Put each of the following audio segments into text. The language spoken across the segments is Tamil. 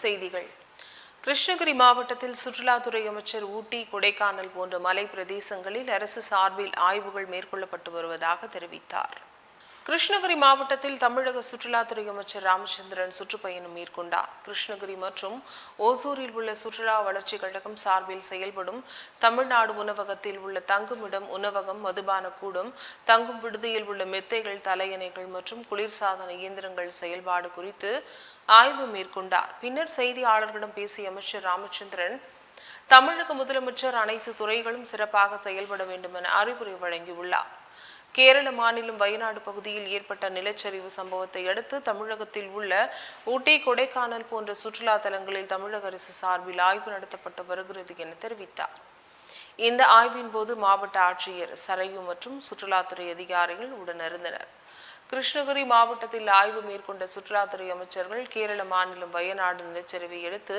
செய்திகள். கிருஷ்ணகிரி மாவட்டத்தில் சுற்றுலாத்துறை அமைச்சர் ஊட்டி, கொடைக்கானல் போன்ற மலை பிரதேசங்களில் அரசு சார்பில் ஆய்வுகள் மேற்கொள்ளப்பட்டு வருவதாக தெரிவித்தார். கிருஷ்ணகிரி மாவட்டத்தில் தமிழக சுற்றுலாத்துறை அமைச்சர் ராமச்சந்திரன் சுற்றுப்பயணம் மேற்கொண்டார். கிருஷ்ணகிரி மற்றும் ஓசூரில் உள்ள சுற்றுலா வளர்ச்சி கழகம் சார்பில் செயல்படும் தமிழ்நாடு உணவகத்தில் உள்ள தங்குமிடம், உணவகம், மதுபான கூடம், தங்கும் விடுதியில் உள்ள மெத்தைகள், தலையணைகள் மற்றும் குளிர்சாதன இயந்திரங்கள் செயல்பாடு குறித்து ஆய்வு மேற்கொண்டார். பின்னர் செய்தியாளர்களிடம் பேசிய அமைச்சர் ராமச்சந்திரன், தமிழக முதலமைச்சர் அனைத்து துறைகளும் சிறப்பாக செயல்பட வேண்டும் என அறிவுரை வழங்கியுள்ளார். கேரள மாநிலம் வயநாடு பகுதியில் ஏற்பட்ட நிலச்சரிவு சம்பவத்தை அடுத்து தமிழகத்தில் உள்ள ஊட்டி, கொடைக்கானல் போன்ற சுற்றுலா தலங்களில் தமிழக அரசு சார்பில் ஆய்வு நடத்தப்பட்டு வருகிறது என தெரிவித்தார். இந்த ஆய்வின் போது மாவட்ட ஆட்சியர் சரையு மற்றும் சுற்றுலாத்துறை அதிகாரிகள் உடனிருந்தனர். கிருஷ்ணகிரி மாவட்டத்தில் ஆய்வு மேற்கொண்ட சுற்றுலாத்துறை அமைச்சர்கள் கேரள மாநிலம் வயநாடு நிலச்சரிவை அடுத்து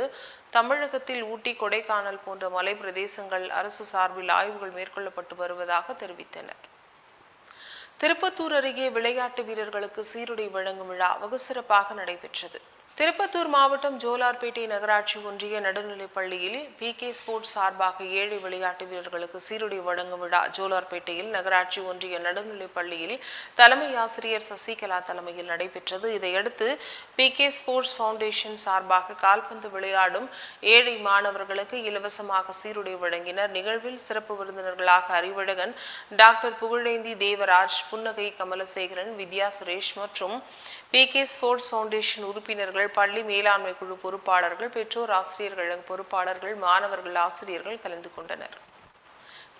தமிழகத்தில் ஊட்டி, கொடைக்கானல் போன்ற மலை பிரதேசங்கள் அரசு சார்பில் ஆய்வுகள் மேற்கொள்ளப்பட்டு வருவதாக தெரிவித்தனர். திருப்பத்தூர் அருகே விளையாட்டு வீரர்களுக்கு சீருடை வழங்கும் விழா வெகு சிறப்பாக நடைபெற்றது. திருப்பத்தூர் மாவட்டம் ஜோலார்பேட்டை நகராட்சி ஒன்றிய நடுநிலைப் பள்ளியில் PK ஸ்போர்ட்ஸ் சார்பாக ஏழை விளையாட்டு வீரர்களுக்கு சீருடை வழங்கும் விழா ஜோலார்பேட்டையில் நகராட்சி ஒன்றிய நடுநிலைப் பள்ளியில் தலைமை ஆசிரியர் சசிகலா தலைமையில் நடைபெற்றது. இதையடுத்து PK ஸ்போர்ட்ஸ் ஃபவுண்டேஷன் சார்பாக கால்பந்து விளையாடும் ஏழை மாணவர்களுக்கு இலவசமாக சீருடை வழங்கினர். நிகழ்வில் சிறப்பு விருந்தினர்களாக அறிவழகன், டாக்டர் புகழேந்தி, தேவராஜ், புன்னகை கமலசேகரன், வித்யா சுரேஷ் மற்றும் PK ஸ்போர்ட்ஸ் ஃபவுண்டேஷன் உறுப்பினர்கள், பள்ளி மேலாண்மை குழு பொறுப்பாளர்கள், பெற்றோர் ஆசிரியர்கள் பொறுப்பாளர்கள், மாணவர்கள், ஆசிரியர்கள் கலந்து கொண்டனர்.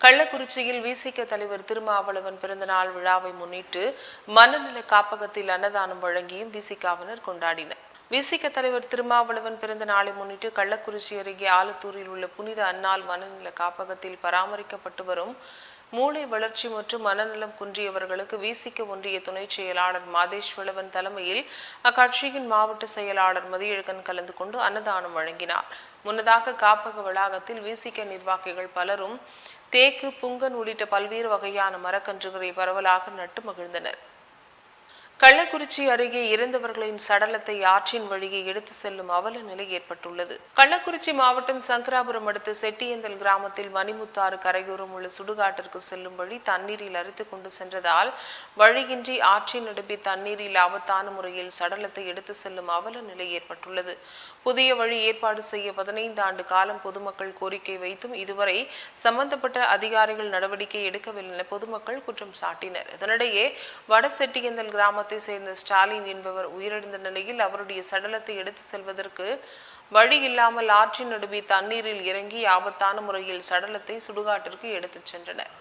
கள்ளக்குறிச்சியில் VCK தலைவர் திருமாவளவன் பிறந்தநாள் விழாவை முன்னிட்டு மனநல காப்பகத்தில் அன்னதானம் வழங்கியும் VCKவினர் கொண்டாடினர். VCK தலைவர் திருமாவளவன் பிறந்த நாளை முன்னிட்டு கள்ளக்குறிச்சி அருகே ஆலத்தூரில் உள்ள புனித அன்னாள் மனநல காப்பகத்தில் பராமரிக்கப்பட்டு வரும் மூளை வளர்ச்சி மற்றும் மனநலம் குன்றியவர்களுக்கு VCK ஒன்றிய துணை செயலாளர் மாதேஸ்வரவன் தலைமையில் அக்கட்சியின் மாவட்ட செயலாளர் மதியழகன் கலந்து கொண்டு அன்னதானம் வழங்கினார். முன்னதாக காப்பக வளாகத்தில் VCK நிர்வாகிகள் பலரும் தேக்கு, புங்கன் உள்ளிட்ட பல்வேறு வகையான மரக்கன்றுகளை பரவலாக நட்டு மகிழ்ந்தனர். கள்ளக்குறிச்சி அருகே இறந்தவர்களின் சடலத்தை ஆற்றின் வழியே எடுத்து செல்லும் அவல நிலை ஏற்பட்டுள்ளது. கள்ளக்குறிச்சி மாவட்டம் சங்கராபுரம் அடுத்த செட்டியந்தல் கிராமத்தில் மணிமுத்தாறு கரையோரம் உள்ள சுடுகாட்டிற்கு செல்லும் வழி தண்ணீரில் அரித்து கொண்டு சென்றதால் வழியின்றி ஆற்றின் நடுவே தண்ணீரில் ஆபத்தான முறையில் சடலத்தை எடுத்து செல்லும் அவல நிலை ஏற்பட்டுள்ளது. புதிய வழி ஏற்பாடு செய்ய 15 ஆண்டு காலம் பொதுமக்கள் கோரிக்கை வைத்தும் இதுவரை சம்பந்தப்பட்ட அதிகாரிகள் நடவடிக்கை எடுக்கவில்லை என பொதுமக்கள் குற்றம் சாட்டினர். இதனிடையே வடசெட்டியந்தல் கிராம சேர்ந்த ஸ்டாலின் என்பவர் உயிரிழந்த நிலையில் அவருடைய சடலத்தை எடுத்து செல்வதற்கு வழி இல்லாமல் ஆற்றின் நடுவே தண்ணீரில் இறங்கி ஆபத்தான முறையில் சடலத்தை சுடுகாட்டிற்கு எடுத்துச் சென்றனர்.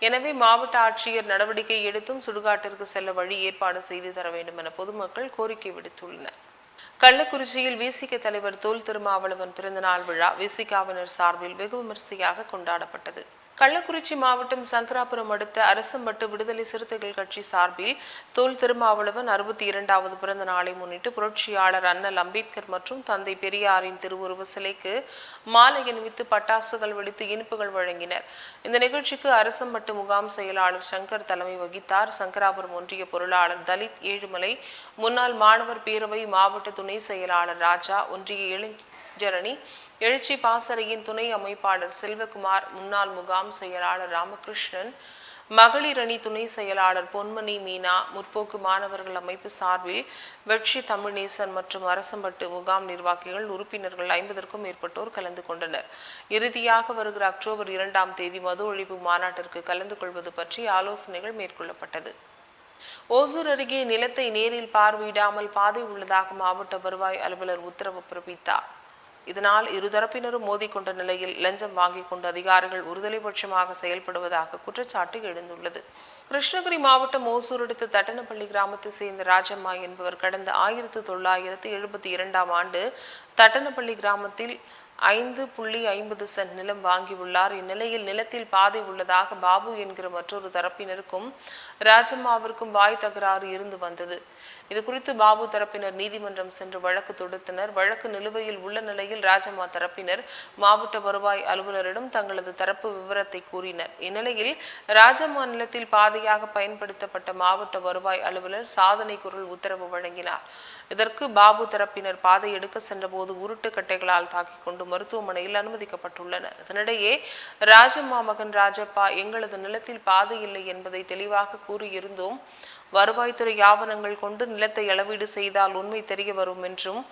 எனவே மாவட்ட ஆட்சியர் நடவடிக்கை எடுத்தும் சுடுகாட்டிற்கு செல்ல வழி ஏற்பாடு செய்து தர வேண்டும் என பொதுமக்கள் கோரிக்கை விடுத்துள்ளனர். கள்ளக்குறிச்சியில் VCK தலைவர் தொல் திருமாவளவன் பிறந்தநாள் விழா VCKவினர் சார்பில் வெகு விமரிசையாக கொண்டாடப்பட்டது. கள்ளக்குறிச்சி மாவட்டம் சங்கராபுரம் அடுத்த அரசம்பட்டு விடுதலை சிறுத்தைகள் கட்சி சார்பில் தொல் திருமாவளவன் 62வது பிறந்த நாளை முன்னிட்டு புரட்சியாளர் அண்ணல் அம்பேத்கர் மற்றும் தந்தை பெரியாரின் திருவுருவ சிலைக்கு மாலை அணிவித்து பட்டாசுகள் வெடித்து இனிப்புகள் வழங்கினர். இந்த நிகழ்ச்சிக்கு அரசம்பட்டு முகாம் செயலாளர் சங்கர் தலைமை வகித்தார். சங்கராபுரம் ஒன்றிய பொருளாளர் தலித் ஏழுமலை, முன்னாள் மாணவர் பேரவை மாவட்ட துணை செயலாளர் ராஜா, ஒன்றிய இளைஞரணி எழுச்சி பாசறையின் துணை அமைப்பாளர் செல்வகுமார், முன்னாள் முகாம் செயலாளர் ராமகிருஷ்ணன், மகளிர் அணி துணை செயலாளர் பொன்மணி மீனா, முற்போக்கு மாணவர்கள் அமைப்பு சார்பில் வெற்றி தமிழ்நேசன் மற்றும் அரசம்பட்டு முகாம் நிர்வாகிகள், உறுப்பினர்கள் 50க்கும் மேற்பட்டோர் கலந்து கொண்டனர். இறுதியாக வருகிற அக்டோபர் 2ஆம் தேதி மது ஒழிப்பு மாநாட்டிற்கு கலந்து கொள்வது பற்றி ஆலோசனைகள் மேற்கொள்ளப்பட்டது. ஓசூர் அருகே நிலத்தை நேரில் பார்வையிடாமல் பாதை உள்ளதாக மாவட்ட வருவாய் அலுவலர் உத்தரவு பிறப்பித்தார். இதனால் இருதரப்பினரும் மோதிக்கொண்ட நிலையில் லஞ்சம் வாங்கிக் கொண்ட அதிகாரிகள் ஒருதலைபட்சமாக செயல்படுவதாக குற்றச்சாட்டு எழுந்துள்ளது. கிருஷ்ணகிரி மாவட்டம் ஓசூர் அடுத்த தட்டனப்பள்ளி கிராமத்தை சேர்ந்த ராஜம்மா என்பவர் கடந்த 1972ஆம் ஆண்டு தட்டனப்பள்ளி கிராமத்தில் 5.50 சென்ட் நிலம் வாங்கியுள்ளார். இந்நிலையில் நிலத்தில் பாதை உள்ளதாக பாபு என்கிற மற்றொரு தரப்பினருக்கும் ராஜம்மாவிற்கும் வாய் தகராறு இருந்து வந்தது. இது குறித்து பாபு தரப்பினர் நீதிமன்றம் சென்று வழக்கு தொடுத்தனர். வழக்கு நிலுவையில் உள்ள நிலையில் ராஜம்மா தரப்பினர் மாவட்ட வருவாய் அலுவலரிடம் தங்களது தரப்பு விவரத்தை கூறினர். இந்நிலையில் ராஜம்மா நிலத்தில் பாதையாக பயன்படுத்தப்பட்ட மாவட்ட வருவாய் அலுவலர் சாதனை குரல் உத்தரவு வழங்கினார். இதற்கு பாபு தரப்பினர் பாதை எடுக்க சென்றபோது உருட்டு கட்டைகளால் தாக்கிக் கொண்டு மருத்துவமனையில் அனுமதிக்கப்பட்டுள்ளனர். இதனிடையே ராஜம்மா மகன் ராஜப்பா, எங்களது நிலத்தில் பாதை இல்லை என்பதை தெளிவாக கூறியிருந்தோம். வருவாய்த்துறை ஆவணங்கள் கொண்டு நிலத்தை அளவீடு செய்தால் உண்மை தெரிய வரும் என்றும்,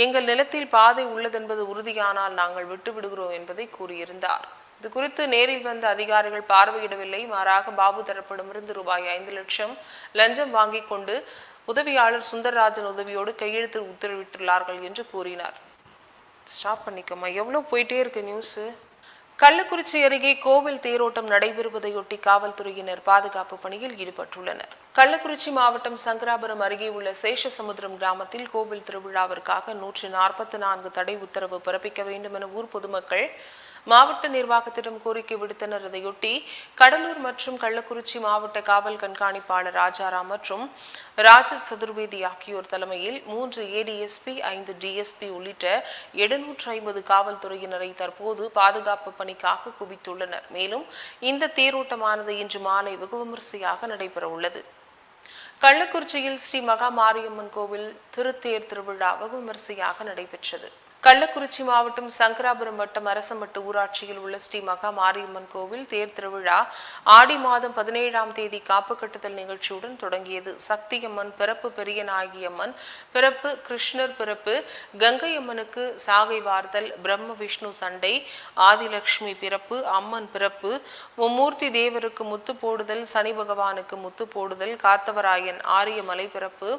எங்கள் நிலத்தில் பாதை உள்ளதென்பது உறுதியானால் நாங்கள் விட்டுவிடுகிறோம் என்பதை கூறியிருந்தார். இது குறித்து நேரில் வந்த அதிகாரிகள் பார்வையிடவில்லை. மாறாக பாபு தரப்பிடமிருந்து ரூபாய் 5 லட்சம் லஞ்சம் வாங்கிக் கொண்டு உதவியாளர் சுந்தரராஜன் உதவியோடு கையெழுத்து உத்தரவிட்டுள்ளார்கள் என்று கூறினார். ஸ்டாப் பண்ணிக்கோமா, எவ்வளவு போயிட்டே இருக்கு நியூஸ். கள்ளக்குறிச்சி அருகே கோவில் தேரோட்டம் நடைபெறுவதையொட்டி காவல்துறையினர் பாதுகாப்பு பணியில் ஈடுபட்டுள்ளனர். கள்ளக்குறிச்சி மாவட்டம் சங்கராபுரம் அருகே உள்ள சேஷசமுத்திரம் கிராமத்தில் கோவில் திருவிழாவிற்காக 144 தடை உத்தரவு பிறப்பிக்க வேண்டும் என ஊர் பொதுமக்கள் மாவட்ட நிர்வாகத்திடம் கோரிக்கை விடுத்தனர். இதையொட்டி கடலூர் மற்றும் கள்ளக்குறிச்சி மாவட்ட காவல் கண்காணிப்பாளர் ராஜாராம் மற்றும் ராஜ சதுர்வேதி ஆகியோர் தலைமையில் 3 ADSP 5 DSP உள்ளிட்ட 750 காவல்துறையினரை தற்போது பாதுகாப்பு பணிக்காக குவித்துள்ளனர். மேலும் இந்த தேரோட்டமானது இன்று மாலை வெகு விமரிசையாக நடைபெற உள்ளது. கள்ளக்குறிச்சியில் ஸ்ரீ மகா மாரியம்மன் கோவில் திருத்தேர் திருவிழா வெகு விமரிசையாக நடைபெற்றது. கள்ளக்குறிச்சி மாவட்டம் சங்கராபுரம் வட்டம் அரசமட்டு ஊராட்சியில் உள்ள ஸ்ரீ மகா மாரியம்மன் கோவில் தேர் திருவிழா ஆடி மாதம் 17ஆம் தேதி காப்பு கட்டுதல் நிகழ்ச்சியுடன் தொடங்கியது. சக்தியம்மன் பிறப்பு, பெரியநாயகியம்மன் பிறப்பு, கிருஷ்ணர் பிறப்பு, கங்கையம்மனுக்கு சாகை வார்த்தல், பிரம்ம விஷ்ணு சண்டை, ஆதிலட்சுமி பிறப்பு, அம்மன் பிறப்பு, மும்மூர்த்தி தேவருக்கு முத்து போடுதல், சனி பகவானுக்கு முத்து போடுதல், காத்தவராயன் ஆரியமலை பிறப்பு,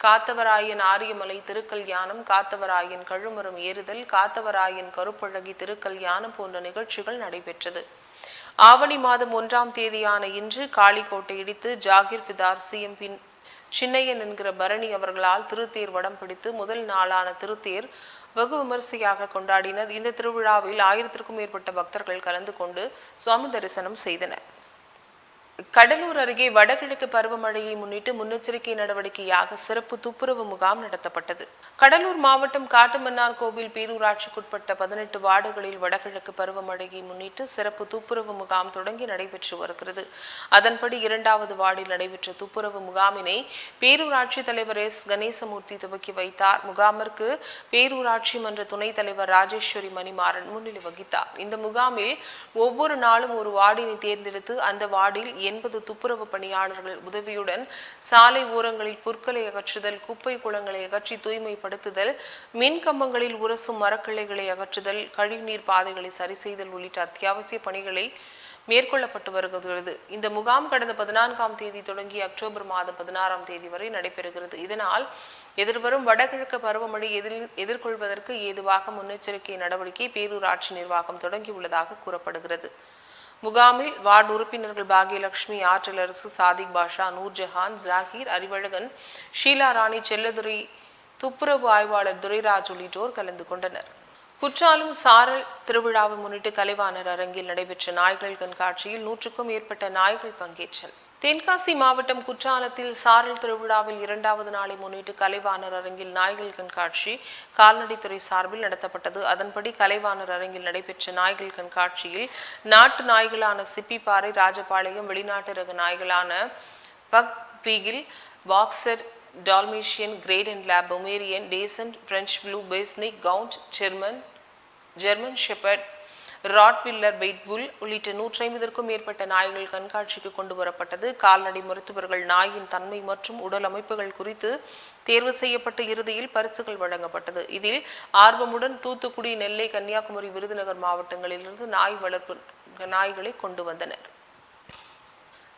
காத்தவராயன் ஆரியமலை திருக்கல்யாணம், காத்தவராயன் கழுமரம் ஏறுதல், காத்தவராயன் கருப்பழகி திருக்கல்யாணம் போன்ற நிகழ்ச்சிகள் நடைபெற்றது. ஆவணி மாதம் 1ஆம் தேதியான இன்று காளிக்கோட்டை இடித்து ஜாகிர் பிதார் CM சின்னையன் என்கிற பரணி அவர்களால் திருத்தேர் வடம் பிடித்து முதல் நாளான திருத்தேர் வெகு விமரிசையாக கொண்டாடினர். இந்த திருவிழாவில் 1000க்கும் மேற்பட்ட பக்தர்கள் கலந்து கொண்டு சுவாமி தரிசனம் செய்தனர். கடலூர் அருகே வடகிழக்கு பருவமழையை முன்னிட்டு முன்னெச்சரிக்கை நடவடிக்கையாக சிறப்பு துப்புரவு முகாம் நடத்தப்பட்டது. கடலூர் மாவட்டம் காட்டுமன்னார் கோவில் பேரூராட்சிக்குட்பட்ட 18 வார்டுகளில் வடகிழக்கு பருவமழையை முன்னிட்டு சிறப்பு துப்புரவு முகாம் தொடங்கி நடைபெற்று வருகிறது. அதன்படி 2வது வார்டில் நடைபெற்ற துப்புரவு முகாமினை பேரூராட்சி தலைவர் S கணேசமூர்த்தி துவக்கி வைத்தார். முகாமிற்கு பேரூராட்சி மன்ற துணைத் தலைவர் ராஜேஸ்வரி மணிமாறன் முன்னிலை வகித்தார். இந்த முகாமில் ஒவ்வொரு நாளும் ஒரு வார்டினை தேர்ந்தெடுத்து அந்த வார்டில் 80 துப்புரவு பணியாளர்கள் உதவியுடன் சாலை ஓரங்களில் புற்களை அகற்றுதல், குப்பை குளங்களை அகற்றி தூய்மைப்படுத்துதல், மின் கம்பங்களில் உரசும் மரக்கிளைகளை அகற்றுதல், கழிவுநீர் பாதைகளை சரி செய்தல் உள்ளிட்ட அத்தியாவசிய பணிகளை மேற்கொள்ளப்பட்டு வருகிறது. இந்த முகாம் கடந்த 14ஆம் தேதி தொடங்கி அக்டோபர் மாதம் 16ஆம் தேதி வரை நடைபெறுகிறது. இதனால் எதிர்வரும் வடகிழக்கு பருவமழை எதிர்கொள்வதற்கு ஏதுவாக முன்னெச்சரிக்கை நடவடிக்கை பேரூராட்சி நிர்வாகம் தொடங்கியுள்ளதாக கூறப்படுகிறது. முகாமில் வார்டு உறுப்பினர்கள் பாகியலட்சுமி, ஆற்றலரசு, சாதிக் பாஷா, நூர்ஜஹான், ஜாகீர், அறிவழகன், ஷீலா ராணி, செல்லதுரை, துப்புரவு ஆய்வாளர் துரைராஜ் உள்ளிட்டோர் கலந்து கொண்டனர். குற்றாலம் சாரல் திருவிழாவை முன்னிட்டு கலைவாணர் அரங்கில் நடைபெற்ற நாய்கள் கண்காட்சியில் 100க்கும் மேற்பட்ட நாய்கள் பங்கேற்றன. தென்காசி மாவட்டம் குற்றாலத்தில் சாரல் திருவிழாவில் 2வது நாளை முன்னிட்டு கலைவாணர் அரங்கில் நாய்கள் கண்காட்சி கால்நடைத்துறை சார்பில் நடத்தப்பட்டது. அதன்படி கலைவாணர் அரங்கில் நடைபெற்ற நாய்கள் கண்காட்சியில் நாட்டு நாய்களான சிப்பிப்பாறை, ராஜபாளையம், வெளிநாட்டு ரக நாய்களான pug beagle, boxer, dalmatian, great and lab, pomeranian, dachshund, French ப்ளூ, பேஸ்னிக், கவுண்ட், ஜெர்மன் ஷெப்பர்ட், ராட்வில்லர், பெய்ட்புல் உள்ளிட்ட 150க்கும் மேற்பட்ட நாய்கள் கண்காட்சிக்கு கொண்டு வரப்பட்டது. கால்நடை மருத்துவர்கள் நாயின் தன்மை மற்றும் உடல் அமைப்புகள் குறித்து தேர்வு செய்யப்பட்ட இறுதியில் பரிசுகள் வழங்கப்பட்டது. இதில் ஆர்வமுடன் தூத்துக்குடி, நெல்லை, கன்னியாகுமரி, விருதுநகர் மாவட்டங்களிலிருந்து நாய் வளர்ப்பு நாய்களை கொண்டு வந்தனர்.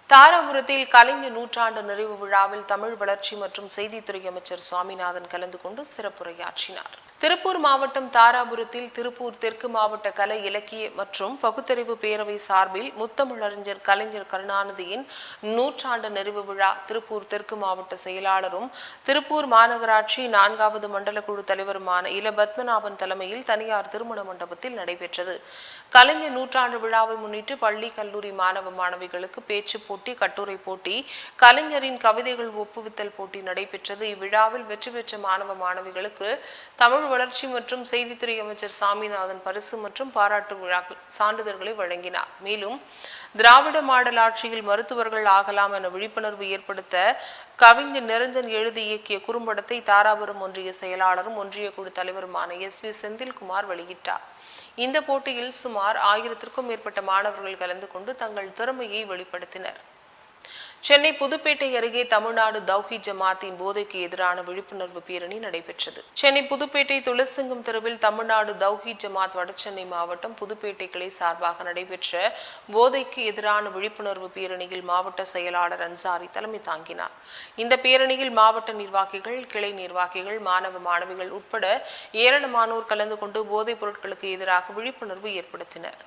தாராபுரத்தில் கலைஞர் நூற்றாண்டு நிறைவு விழாவில் தமிழ் வளர்ச்சி மற்றும் செய்தித்துறை அமைச்சர் சுவாமிநாதன் கலந்து கொண்டு சிறப்புரையாற்றினார். திருப்பூர் மாவட்டம் தாராபுரத்தில் திருப்பூர் தெற்கு மாவட்ட கலை இலக்கிய மற்றும் பகுத்தறிவு பேரவை சார்பில் முத்தமிழறிஞர் கலைஞர் கருணாநிதியின் நூற்றாண்டு நிறைவு விழா திருப்பூர் தெற்கு மாவட்ட செயலாளரும் திருப்பூர் மாநகராட்சி 4வது மண்டல குழு தலைவருமான இல பத்மநாபன் தலைமையில் தனியார் திருமண மண்டபத்தில் நடைபெற்றது. கலைஞர் நூற்றாண்டு விழாவை முன்னிட்டு பள்ளி கல்லூரி மாணவ மாணவிகளுக்கு பேச்சு போட்டி, கட்டுரை போட்டி, கலைஞரின் கவிதைகள் ஒப்புவித்தல் போட்டி நடைபெற்றது. இவ்விழாவில் வெற்றி பெற்ற மாணவ மாணவிகளுக்கு தமிழ் வளர்ச்சி மற்றும் செய்தித்துறை அமைச்சர் சாமிநாதன் பரிசு மற்றும் பாராட்டு விழாக்கள் சான்றிதழ்களை வழங்கினார். மேலும் திராவிட மாடல் ஆட்சியில் மருத்துவர்கள் ஆகலாம் என விழிப்புணர்வு ஏற்படுத்த கவிஞர் நிரஞ்சன் எழுதி இயக்கிய குறும்படத்தை தாராபுரம் ஒன்றிய செயலாளரும் ஒன்றிய குழு தலைவருமான SV செந்தில்குமார் வெளியிட்டார். இந்த போட்டியில் சுமார் 1000க்கும் மேற்பட்ட மாணவர்கள் கலந்து கொண்டு தங்கள் திறமையை வெளிப்படுத்தினர். சென்னை புதுப்பேட்டை அருகே தமிழ்நாடு தௌஹீத் ஜமாத்தின் போதைக்கு எதிரான விழிப்புணர்வு பேரணி நடைபெற்றது. சென்னை புதுப்பேட்டை துளசிங்கம் தெருவில் தமிழ்நாடு தௌஹீத் ஜமாத் வடசென்னை மாவட்டம் புதுப்பேட்டை கிளை சார்பாக நடைபெற்ற போதைக்கு எதிரான விழிப்புணர்வு பேரணியில் மாவட்ட செயலாளர் அன்சாரி தலைமை தாங்கினார். இந்த பேரணியில் மாவட்ட நிர்வாகிகள், கிளை நிர்வாகிகள், மாணவ மாணவிகள் உட்பட ஏராளமானோர் கலந்து கொண்டு போதைப் பொருட்களுக்கு எதிராக விழிப்புணர்வு ஏற்படுத்தினர்.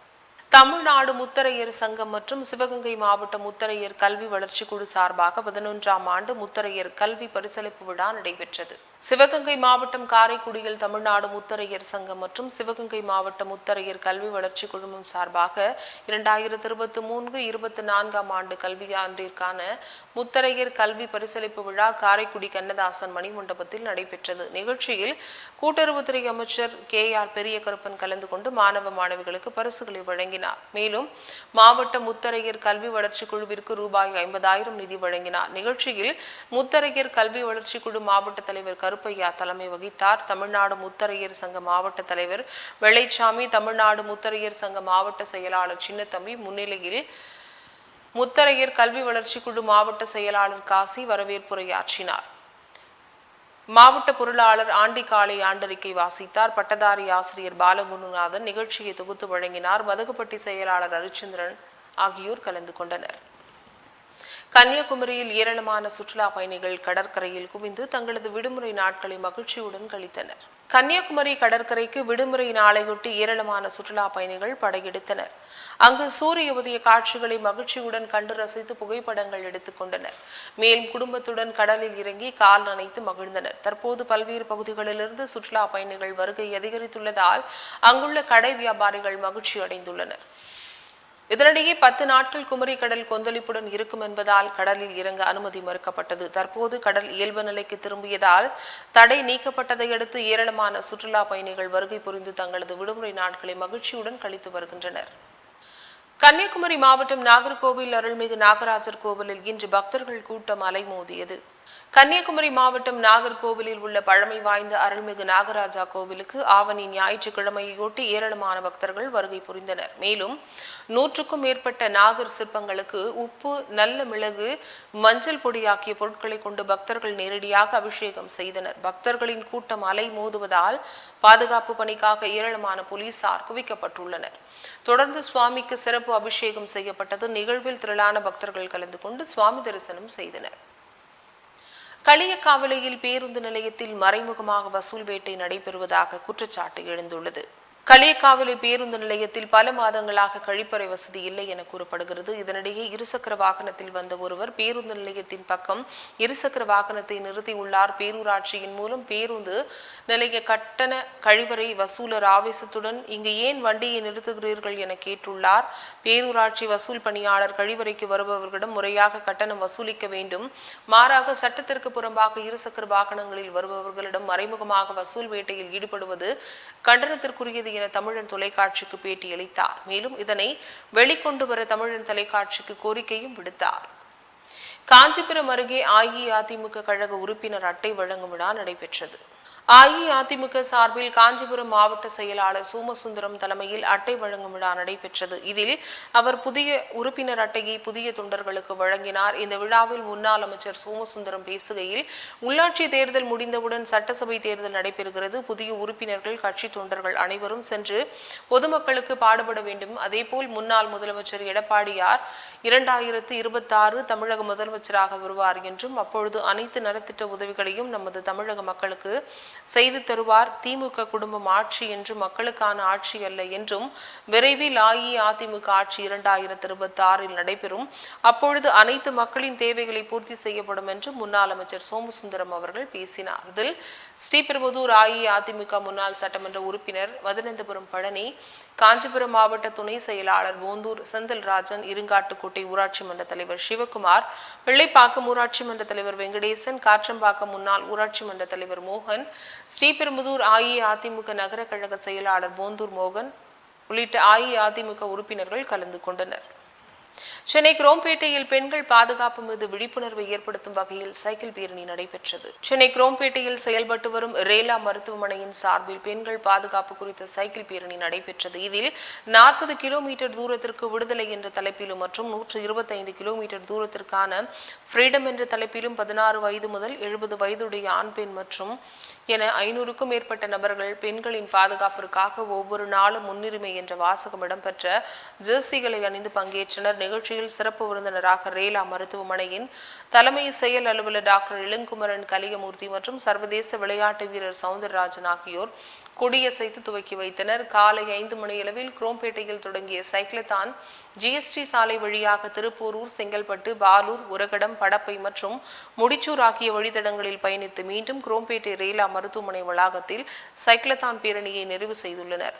தமிழ்நாடு முத்தரையர் சங்கம் மற்றும் சிவகங்கை மாவட்ட முத்தரையர் கல்வி வளர்ச்சி குழு சார்பாக 11ஆம் ஆண்டு முத்தரையர் கல்வி பரிசளிப்பு விழா நடைபெற்றது. சிவகங்கை மாவட்டம் காரைக்குடியில் தமிழ்நாடு முத்தரையர் சங்கம் மற்றும் சிவகங்கை மாவட்ட முத்தரையர் கல்வி வளர்ச்சி குழுமம் சார்பாக 2023-24ஆம் ஆண்டு கல்வியாண்டிற்கான முத்தரையர் கல்வி பரிசளிப்பு விழா காரைக்குடி கண்ணதாசன் மணிமண்டபத்தில் நடைபெற்றது. நிகழ்ச்சியில் கூட்டுறவுத்துறை அமைச்சர் KR பெரியகருப்பன் கலந்து கொண்டு மாணவ மாணவிகளுக்கு பரிசுகளை வழங்கினார். மேலும் மாவட்ட முத்தரையர் கல்வி வளர்ச்சி குழுவிற்கு ரூபாய் 50,000 நிதி வழங்கினார். நிகழ்ச்சியில் முத்தரையர் கல்வி வளர்ச்சி குழு மாவட்ட தலைவர் கருப்பையா தலைமை வகித்தார். தமிழ்நாடு முத்தரையர் சங்க மாவட்ட தலைவர் வெள்ளைச்சாமி, தமிழ்நாடு முத்தரையர் சங்க மாவட்ட செயலாளர் சின்னத்தம்பி முன்னிலையில் முத்தரையர் கல்வி வளர்ச்சி குழு மாவட்ட செயலாளர் காசி வரவேற்புரையாற்றினார். மாவட்ட பொருளாளர் ஆண்டிகாலை ஆண்டறிக்கை வாசித்தார். பட்டதாரி ஆசிரியர் பாலகுருநாதன் நிகழ்ச்சியை தொகுத்து வழங்கினார். மதகுப்பட்டி செயலாளர் அரிச்சந்திரன் ஆகியோர் கலந்து கொண்டனர். கன்னியாகுமரியில் ஏராளமான சுற்றுலா பயணிகள் கடற்கரையில் குவிந்து தங்களது விடுமுறை நாட்களை மகிழ்ச்சியுடன் கழித்தனர். கன்னியாகுமரி கடற்கரைக்கு விடுமுறை நாளையொட்டி ஏராளமான சுற்றுலா பயணிகள் படையெடுத்தனர். அங்கு சூரிய உதய காட்சிகளை மகிழ்ச்சியுடன் கண்டு ரசித்து புகைப்படங்கள் எடுத்துக் கொண்டனர். மேலும் குடும்பத்துடன் கடலில் இறங்கி கால் நனைத்து மகிழ்ந்தனர். தற்போது பல்வேறு பகுதிகளிலிருந்து சுற்றுலா பயணிகள் வருகை அதிகரித்துள்ளதால் அங்குள்ள கடை வியாபாரிகள் மகிழ்ச்சி அடைந்துள்ளனர். இதனிடையே 10 நாட்கள் குமரி கடல் கொந்தளிப்புடன் இருக்கும் என்பதால் கடலில் இறங்க அனுமதி மறுக்கப்பட்டது. தற்போது கடல் இயல்பு நிலைக்கு திரும்பியதால் தடை நீக்கப்பட்டதை அடுத்து ஏராளமான சுற்றுலா பயணிகள் வருகை புரிந்து தங்களது விடுமுறை நாட்களை மகிழ்ச்சியுடன் கழித்து வருகின்றனர். கன்னியாகுமரி மாவட்டம் நாகர்கோவில் அருள்மிகு நாகராஜர் கோவிலில் இன்று பக்தர்கள் கூட்டம் அலைமோதியது. கன்னியாகுமரி மாவட்டம் நாகர்கோவிலில் உள்ள பழமை வாய்ந்த அருள்மிகு நாகராஜா கோவிலுக்கு ஆவணி ஞாயிற்றுக்கிழமையொட்டி ஏராளமான பக்தர்கள் வருகை புரிந்தனர். மேலும் 100க்கும் மேற்பட்ட நாகர் சிற்பங்களுக்கு உப்பு, நல்ல மிளகு, மஞ்சள் பொடியாக்கிய பொருட்களை கொண்டு பக்தர்கள் நேரடியாக அபிஷேகம் செய்தனர். பக்தர்களின் கூட்டம் அலை மோதுவதால் பாதுகாப்பு பணிக்காக ஏராளமான போலீசார் குவிக்கப்பட்டுள்ளனர். தொடர்ந்து சுவாமிக்கு சிறப்பு அபிஷேகம் செய்யப்பட்டது. நிகழ்வில் திரளான பக்தர்கள் கலந்து கொண்டு சுவாமி தரிசனம் செய்தனர். களியக்காவிளையில் பேருந்து நிலையத்தில் மறைமுகமாக வசூல் வேட்டை நடைபெறுவதாக குற்றச்சாட்டு எழுந்துள்ளது. களியக்காவிளை பேருந்து நிலையத்தில் பல மாதங்களாக கழிப்பறை வசதி இல்லை என கூறப்படுகிறது. இதனிடையே இருசக்கர வாகனத்தில் வந்த ஒருவர் பேருந்து நிலையத்தின் பக்கம் இருசக்கர வாகனத்தை நிறுத்தியுள்ளார். பேரூராட்சியின் மூலம் பேருந்து நிலைய கட்டண கழிவறை வசூலர் ஆவேசத்துடன் இங்கு ஏன் வண்டியை நிறுத்துகிறீர்கள் என கேட்டுள்ளார். பேரூராட்சி வசூல் பணியாளர் கழிவறைக்கு வருபவர்களிடம் முறையாக கட்டணம் வசூலிக்க வேண்டும், மாறாக சட்டத்திற்கு புறம்பாக இருசக்கர வாகனங்களில் வருபவர்களிடம் மறைமுகமாக வசூல் வேட்டையில் ஈடுபடுவது கண்டனத்திற்குரியது என தமிழன் தொலைக்காட்சிக்கு பேட்டியளித்தார். மேலும் இதனை வெளிக்கொண்டு வர தமிழன் தொலைக்காட்சிக்கு கோரிக்கையும் விடுத்தார். காஞ்சிபுரம் அருகே அஇஅதிமுக கழக உறுப்பினர் அட்டை வழங்கும் விழா நடைபெற்றது. அஇஅதிமுக சார்பில் காஞ்சிபுரம் மாவட்ட செயலாளர் சோமசுந்தரம் தலைமையில் அட்டை வழங்கும் விழா நடைபெற்றது. இதில் அவர் புதிய உறுப்பினர் அட்டையை புதிய தொண்டர்களுக்கு வழங்கினார். இந்த விழாவில் முன்னாள் அமைச்சர் சோமசுந்தரம் பேசுகையில், உள்ளாட்சி தேர்தல் முடிந்தவுடன் சட்டசபை தேர்தல் நடைபெறுகிறது. புதிய உறுப்பினர்கள், கட்சி தொண்டர்கள் அனைவரும் சென்று பொதுமக்களுக்கு பாடுபட வேண்டும். அதேபோல் முன்னாள் முதலமைச்சர் எடப்பாடியார் 2026 தமிழக முதலமைச்சராக வருவார் என்றும் அப்பொழுது அனைத்து நலத்திட்ட உதவிகளையும் நமது தமிழக மக்களுக்கு செய்து தருவார். திமுக குடும்பம் ஆட்சி என்று மக்களுக்கான ஆட்சி அல்ல என்றும், விரைவில் அஇஅதிமுக ஆட்சி 2026 நடைபெறும். அப்பொழுது அனைத்து மக்களின் தேவைகளை பூர்த்தி செய்யப்படும் என்று முன்னாள் அமைச்சர் சோமசுந்தரம் அவர்கள் பேசினார். இதில் ஸ்ரீபெரும்புதூர் அஇஅதிமுக முன்னாள் சட்டமன்ற உறுப்பினர் மதுரந்தபுரம் பழனி, காஞ்சிபுரம் மாவட்ட துணை செயலாளர் போந்தூர் செந்தில்ராஜன், இருங்காட்டுக்கோட்டை ஊராட்சி மன்ற தலைவர் சிவகுமார், பிள்ளைப்பாக்கம் ஊராட்சி மன்ற தலைவர் வெங்கடேசன், காற்றம்பாக்கம் முன்னாள் ஊராட்சி மன்ற தலைவர் மோகன், ஸ்ரீபெரும்புதூர் அஇஅதிமுக நகர கழக செயலாளர் போந்தூர் மோகன் உள்ளிட்ட அஇஅதிமுக உறுப்பினர்கள் கலந்து கொண்டனர். சென்னை குரோம்பேட்டையில் பெண்கள் பாதுகாப்பு மீது விழிப்புணர்வை ஏற்படுத்தும் வகையில் சைக்கிள் பேரணி நடைபெற்றது. சென்னை குரோம்பேட்டையில் செயல்பட்டு வரும் ரேலா மருத்துவமனையின் சார்பில் பெண்கள் பாதுகாப்பு குறித்த சைக்கிள் பேரணி நடைபெற்றது. இதில் 40 கிலோமீட்டர் தூரத்திற்கு விடுதலை என்ற தலைப்பிலும் மற்றும் 125 கிலோமீட்டர் தூரத்திற்கான ஃப்ரீடம் என்ற தலைப்பிலும் 16 வயது முதல் 70 வயதுடைய ஆண் பெண் மற்றும் என 500க்கும் மேற்பட்ட நபர்கள் பெண்களின் பாதுகாப்பிற்காக ஒவ்வொரு நாளும் முன்னுரிமை என்ற வாசகம் இடம்பெற்ற ஜெர்சிகளை அணிந்து பங்கேற்றனர். நிகழ்ச்சியில் சிறப்பு விருந்தினராக ரேலா மருத்துவமனையின் தலைமை செயல் அலுவலர் டாக்டர் இளங்குமரன் கலியமூர்த்தி மற்றும் சர்வதேச விளையாட்டு வீரர் சவுந்தரராஜன் ஆகியோர் கொடியசைத்து துவக்கி வைத்தனர். காலை 5 மணியளவில் குரோம்பேட்டையில் தொடங்கிய சைக்கிளத்தான் ஜிஎஸ்டி சாலை வழியாக திருப்பூரூர், செங்கல்பட்டு, பாலூர், உரகடம், படப்பை மற்றும் முடிச்சூர் ஆகிய வழித்தடங்களில் பயணித்து மீண்டும் குரோம்பேட்டை ரேலா மருத்துவமனை வளாகத்தில் சைக்கிளத்தான் பேரணியை நிறைவு செய்துள்ளனர்.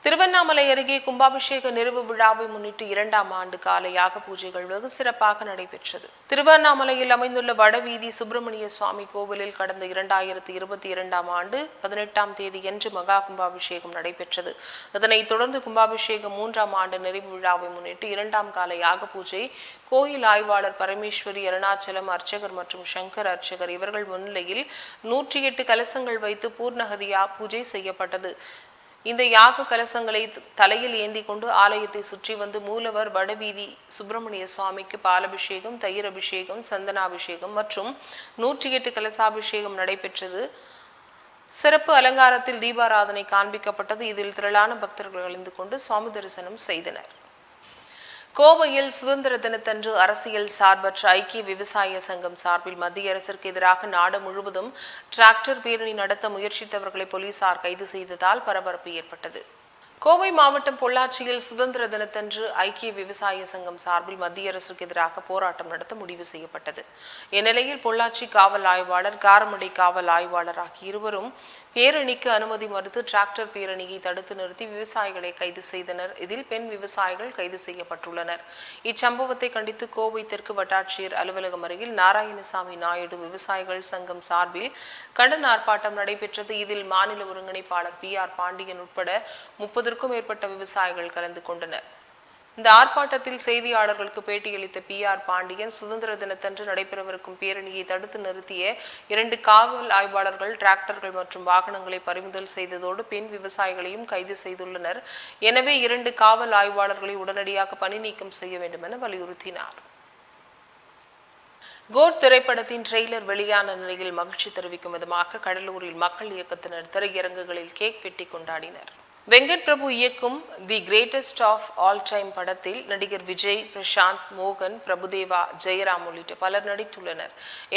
திருவண்ணாமலை அருகே கும்பாபிஷேக நிறைவு விழாவை முன்னிட்டு 2ஆம் ஆண்டு கால யாக பூஜைகள் வெகு சிறப்பாக நடைபெற்றது. திருவண்ணாமலையில் அமைந்துள்ள வடவீதி சுப்பிரமணிய சுவாமி கோவிலில் கடந்த 2022ஆம் ஆண்டு 18ஆம் தேதியன்று மகா கும்பாபிஷேகம் நடைபெற்றது. இதனைத் தொடர்ந்து கும்பாபிஷேகம் 3ஆம் ஆண்டு நிறைவு விழாவை முன்னிட்டு 2ஆம் கால யாக பூஜை கோயில் ஆய்வாளர் பரமேஸ்வரி, அருணாச்சலம் அர்ச்சகர் மற்றும் சங்கர் அர்ச்சகர் இவர்கள் முன்னிலையில் 108 கலசங்கள் வைத்து பூர்ணகதியா பூஜை செய்யப்பட்டது. இந்த யாக கலசங்களை தலையில் ஏந்தி கொண்டு ஆலயத்தை சுற்றி வந்து மூலவர் வடவீதி சுப்பிரமணிய சுவாமிக்கு பாலபிஷேகம், தயிர் அபிஷேகம், சந்தனாபிஷேகம் மற்றும் 108 கலசாபிஷேகம் நடைபெற்றது. சிறப்பு அலங்காரத்தில் தீபாராதனை காண்பிக்கப்பட்டது. இதில் திரளான பக்தர்கள் கலந்து கொண்டு சுவாமி தரிசனம் செய்தனர். கோவையில் சுதந்திர தினத்தன்று அரசியல் சார்பற்ற ஐக்கிய விவசாய சங்கம் சார்பில் மத்திய அரசிற்கு எதிராக நாடு முழுவதும் டிராக்டர் பேரணி நடத்த முயற்சித்தவர்களை போலீசார் கைது செய்ததால் பரபரப்பு ஏற்பட்டது. கோவை மாவட்டம் பொள்ளாச்சியில் சுதந்திர தினத்தன்று ஐக்கிய விவசாய சங்கம் சார்பில் மத்திய அரசுக்கு எதிராக போராட்டம் நடத்த முடிவு செய்யப்பட்டது. இந்நிலையில் பொள்ளாச்சி காவல் ஆய்வாளர், காரமடை காவல் ஆய்வாளர் ஆகிய இருவரும் பேரணிக்கு அனுமதி மறுத்து டிராக்டர் பேரணியை தடுத்து நிறுத்தி விவசாயிகளை கைது செய்தனர். இதில் பெண் விவசாயிகள் கைது செய்யப்பட்டுள்ளனர். இச்சம்பவத்தை கண்டித்து கோவை தெற்கு வட்டாட்சியர் அலுவலகம் அருகில் நாராயணசாமி நாயுடு விவசாயிகள் சங்கம் சார்பில் கண்டன ஆர்ப்பாட்டம் நடைபெற்றது. இதில் மாநில ஒருங்கிணைப்பாளர் PR பாண்டியன் உட்பட 30க்கும் மேற்பட்ட விவசாயிகள் கலந்து கொண்டனர். இந்த ஆர்ப்பாட்டத்தில் செய்தியாளர்களுக்கு பேட்டியளித்த PR பாண்டியன், சுதந்திர தினத்தன்று நடைபெறவிருக்கும் பேரணியை தடுத்து நிறுத்திய 2 காவல் ஆய்வாளர்கள் டிராக்டர்கள் மற்றும் வாகனங்களை பறிமுதல் செய்ததோடு பெண் விவசாயிகளையும் கைது செய்துள்ளனர். எனவே 2 காவல் ஆய்வாளர்களை உடனடியாக பணி நீக்கம் செய்ய வேண்டும் என வலியுறுத்தினார். கோட் திரைப்படத்தின் ட்ரெய்லர் வெளியான நிலையில் மகிழ்ச்சி தெரிவிக்கும் விதமாக கடலூரில் மக்கள் இயக்கத்தினர் திரையரங்குகளில் கேக் வெட்டி கொண்டாடினர். வெங்கட் பிரபு இயக்கும் the greatest of all time படத்தில் நடிகர் விஜய், பிரசாந்த், மோகன், பிரபுதேவா, ஜெயராம் உள்ளிட்ட பலர் நடித்துள்ளனர்.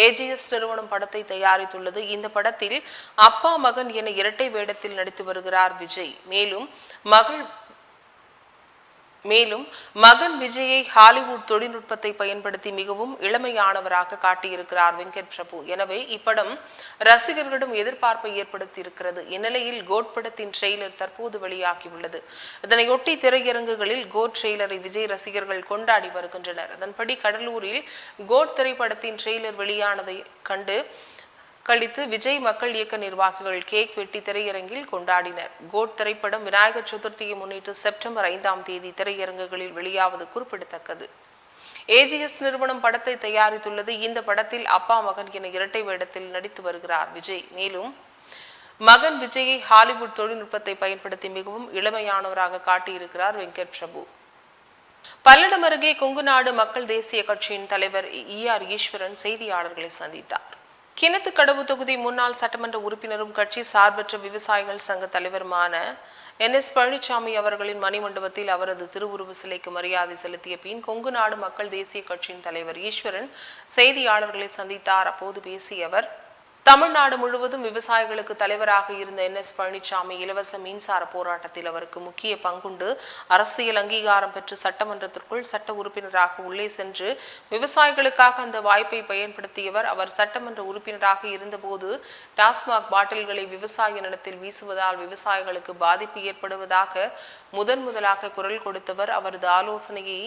AGS நிறுவனம் படத்தை தயாரித்துள்ளது. இந்த படத்தில் அப்பா மகன் என இரட்டை வேடத்தில் நடித்து வருகிறார் விஜய். மேலும் மகன் விஜயை ஹாலிவுட் தொழில்நுட்பத்தை பயன்படுத்தி மிகவும் இளமையானவராக காட்டியிருக்கிறார் வெங்கட் பிரபு. எனவே இப்படம் ரசிகர்களிடம் எதிர்பார்ப்பை ஏற்படுத்தி இருக்கிறது. இந்நிலையில் கோட் படத்தின் ட்ரெய்லர் தற்போது வெளியாகியுள்ளது. இதனையொட்டி திரையரங்குகளில் கோட் ட்ரெய்லரை விஜய் ரசிகர்கள் கொண்டாடி வருகின்றனர். அதன்படி கடலூரில் கோட் திரைப்படத்தின் ட்ரெய்லர் வெளியானதை கழித்து விஜய் மக்கள் இயக்க நிர்வாகிகள் கேக் வெட்டி திரையரங்கில் கொண்டாடினர். கோட் திரைப்படம் விநாயகர் சதுர்த்தியை முன்னிட்டு செப்டம்பர் 5ஆம் தேதி திரையரங்குகளில் வெளியாவது குறிப்பிடத்தக்கது. AGS நிறுவனம் படத்தை தயாரித்துள்ளது. இந்த படத்தில் அப்பா மகன் என இரட்டை வேடத்தில் நடித்து வருகிறார் விஜய். மேலும் மகன் விஜயை ஹாலிவுட் தொழில்நுட்பத்தை பயன்படுத்தி மிகவும் இளமையானவராக காட்டியிருக்கிறார் வெங்கட் பிரபு. பல்லடம் அருகே கொங்குநாடு மக்கள் தேசிய கட்சியின் தலைவர் ER ஈஸ்வரன் செய்தியாளர்களை சந்தித்தார். கிணத்துக்கடவு தொகுதி முன்னாள் சட்டமன்ற உறுப்பினரும் கட்சி சார்பற்ற விவசாயிகள் சங்க தலைவருமான NS பழனிசாமி அவர்களின் மணிமண்டபத்தில் அவரது திருவுருவ சிலைக்கு மரியாதை செலுத்திய பின் கொங்குநாடு மக்கள் தேசிய கட்சியின் தலைவர் ஈஸ்வரன் செய்தியாளர்களை சந்தித்தார். அப்போது பேசிய அவர், தமிழ்நாடு முழுவதும் விவசாயிகளுக்கு தலைவராக இருந்த NS பழனிசாமி இலவச மின்சார போராட்டத்தில் அவருக்கு முக்கிய பங்குண்டு. அரசியல் அங்கீகாரம் பெற்று சட்டமன்றத்திற்குள் சட்ட உறுப்பினராக உள்ளே சென்று விவசாயிகளுக்காக அந்த வாய்ப்பை பயன்படுத்தியவர். அவர் சட்டமன்ற உறுப்பினராக இருந்தபோது டாஸ்மாக் பாட்டில்களை விவசாய நிலத்தில் வீசுவதால் விவசாயிகளுக்கு பாதிப்பு ஏற்படுவதாக முதலாக குரல் கொடுத்தவர். அவரது ஆலோசனையை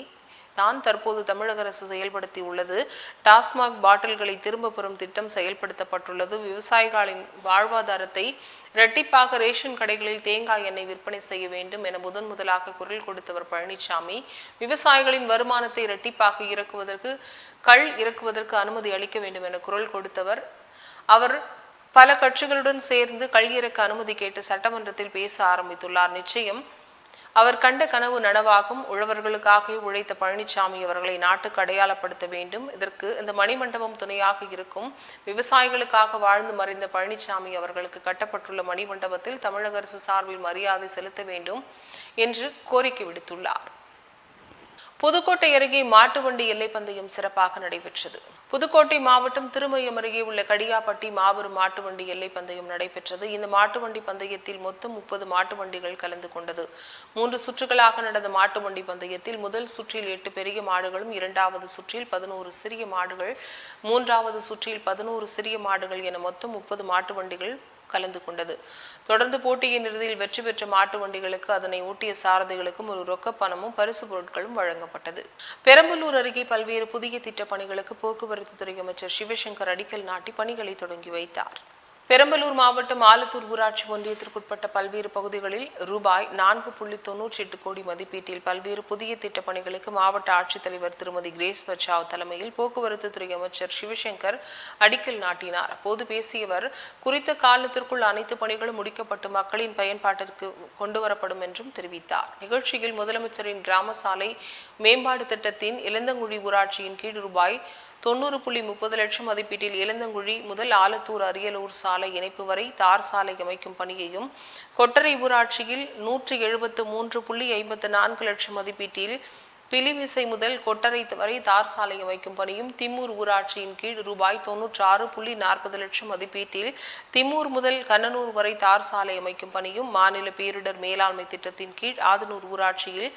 தான் தற்போது தமிழக அரசு செயல்படுத்தி உள்ளது. டாஸ்மாக் பாட்டில்களை திரும்ப பெறும் திட்டம் செயல்படுத்தப்பட்டுள்ளது. விவசாயிகளின் வாழ்வாதாரத்தை இரட்டிப்பாக ரேஷன் கடைகளில் தேங்காய் எண்ணெய் விற்பனை செய்ய வேண்டும் என முதலாக குரல் கொடுத்தவர் பழனிசாமி. விவசாயிகளின் வருமானத்தை இரட்டிப்பாக இறக்குவதற்கு அனுமதி அளிக்க வேண்டும் என குரல் கொடுத்தவர். அவர் பல கட்சிகளுடன் சேர்ந்து கள் இறக்க அனுமதி கேட்டு சட்டமன்றத்தில் பேச ஆரம்பித்துள்ளார். நிச்சயம் அவர் கண்ட கனவு நனவாகும். உழவர்களுக்காக உழைத்த பழனிசாமி அவர்களை நாட்டுக்கு அடையாளப்படுத்த வேண்டும். இதற்கு இந்த மணிமண்டபம் துணையாக இருக்கும். விவசாயிகளுக்காக வாழ்ந்து மறைந்த பழனிசாமி அவர்களுக்கு கட்டப்பட்டுள்ள மணிமண்டபத்தில் தமிழக அரசு சார்பில் மரியாதை செலுத்த வேண்டும் என்று கோரிக்கை விடுத்துள்ளார். புதுக்கோட்டை அருகே மாட்டு வண்டி எல்லை பந்தயம் சிறப்பாக நடைபெற்றது. புதுக்கோட்டை மாவட்டம் திருமயம் அருகே உள்ள கடியாப்பட்டி மாபெரும் மாட்டு வண்டி எல்லை பந்தயம் நடைபெற்றது. இந்த மாட்டு வண்டி பந்தயத்தில் மொத்தம் 30 மாட்டு வண்டிகள் கலந்து கொண்டது. 3 சுற்றுகளாக நடந்த மாட்டு வண்டி பந்தயத்தில் முதல் சுற்றில் 8 பெரிய மாடுகளும், 2வது சுற்றில் 11 சிறிய மாடுகள், 3வது சுற்றில் 11 சிறிய மாடுகள் என மொத்தம் 30 மாட்டு வண்டிகள் கலந்து கொண்டது. தொடர்ந்து போட்டியின் இறுதியில் வெற்றி பெற்ற மாட்டு வண்டிகளுக்கு அதனை ஓட்டிய சாரதிகளுக்கும் ஒரு ரொக்க பணமும் பரிசு பொருட்களும் வழங்கப்பட்டது. பெரம்பலூர் அருகே பல்வேறு புதிய திட்டப் பணிகளுக்கு போக்குவரத்து துறை அமைச்சர் சிவசங்கர் அடிக்கல் நாட்டி பணிகளை தொடங்கி வைத்தார். பெரம்பலூர் மாவட்டம் ஆலத்தூர் ஊராட்சி ஒன்றியத்திற்குட்பட்ட பல்வேறு பகுதிகளில் ரூபாய் 4.98 கோடி மதிப்பீட்டில் பல்வேறு புதிய திட்டப் பணிகளுக்கு மாவட்ட ஆட்சித்தலைவர் திருமதி கிரேஸ் பச்சாவ் தலைமையில் போக்குவரத்து துறை அமைச்சர் சிவசங்கர் அடிக்கல் நாட்டினார். அப்போது பேசியவர், குறித்த காலத்திற்குள் அனைத்து பணிகளும் முடிக்கப்பட்டு மக்களின் பயன்பாட்டிற்கு கொண்டுவரப்படும் என்றும் தெரிவித்தார். நிகழ்ச்சியில் முதலமைச்சரின் கிராம சாலை மேம்பாடு திட்டத்தின் இளந்தங்குழி ஊராட்சியின் கீழ் ரூபாய் 90.30 லட்சம் மதிப்பீட்டில் இளந்தங்குழி முதல் ஆலத்தூர் அரியலூர் சாலை இணைப்பு வரை தார் சாலை அமைக்கும் பணியையும், கொட்டரை ஊராட்சியில் 173.54 லட்சம் மதிப்பீட்டில் பிலிமிசை முதல் கொட்டரை வரை தார் சாலை அமைக்கும் பணியும், திம்மூர் ஊராட்சியின் கீழ் ரூபாய் 96.40 லட்சம் மதிப்பீட்டில் திம்மூர் முதல் கண்ணனூர் வரை தார் சாலை அமைக்கும் பணியும், மாநில பேரிடர் மேலாண்மை திட்டத்தின் கீழ் ஆதனூர் ஊராட்சியில்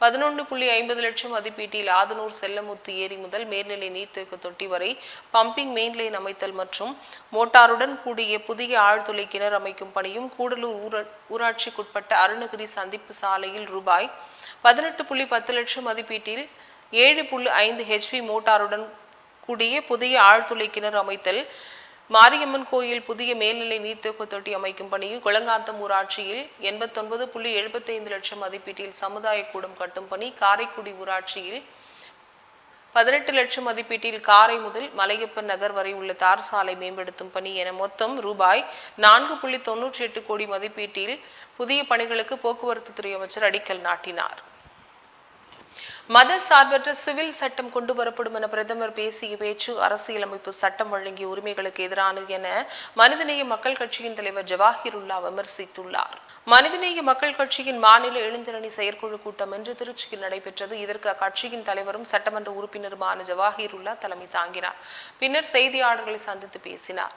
11.50 லட்சம் மதிப்பீட்டில் ஆதனூர் செல்லமுத்து ஏரி முதல் மேல்நிலை நீர்த்தேக்க தொட்டி வரை பம்பிங் மெயின்லைன் அமைத்தல் மற்றும் மோட்டாருடன் கூடிய புதிய ஆழ்துளை கிணறு அமைக்கும் பணியும், கூடலூர் ஊராட்சிக்குட்பட்ட அருணகிரி சந்திப்பு சாலையில் ரூபாய் 18.10 லட்சம் மதிப்பீட்டில் 7.5 HP மோட்டாருடன் கூடிய புதிய ஆழ்துளை கிணறு அமைத்தல், மாரியம்மன் கோயில் புதிய மேல்நிலை நீர்த்தேக்க தொட்டி அமைக்கும் பணியும், குளங்காத்தம் ஊராட்சியில் 89.75 லட்சம் மதிப்பீட்டில் சமுதாய கூடம் கட்டும் பணி, காரைக்குடி ஊராட்சியில் 18 லட்சம் மதிப்பீட்டில் காரை முதல் மலையப்பன் நகர் வரை உள்ள தார் சாலை மேம்படுத்தும் பணி என மொத்தம் ரூபாய் 4.98 கோடி மதிப்பீட்டில் புதிய பணிகளுக்கு போக்குவரத்து துறை அமைச்சர் அடிக்கல் நாட்டினார். மத சார்பற்ற சிவில் சட்டம் கொண்டு வரப்படும் என பிரதமர் பேசிய பேச்சு அரசியலமைப்பு சட்டம் வழங்கிய உரிமைகளுக்கு எதிரானது என மனிதநேய மக்கள் கட்சியின் தலைவர் ஜவாஹிருல்லா விமர்சித்துள்ளார். மனிதநேய மக்கள் கட்சியின் மாநில இளைஞரணி செயற்குழு கூட்டம் இன்று திருச்சியில் நடைபெற்றது. இதற்கு அக்கட்சியின் தலைவரும் சட்டமன்ற உறுப்பினருமான ஜவாஹிருல்லா தலைமை தாங்கினார். பின்னர் செய்தியாளர்களை சந்தித்து பேசினார்.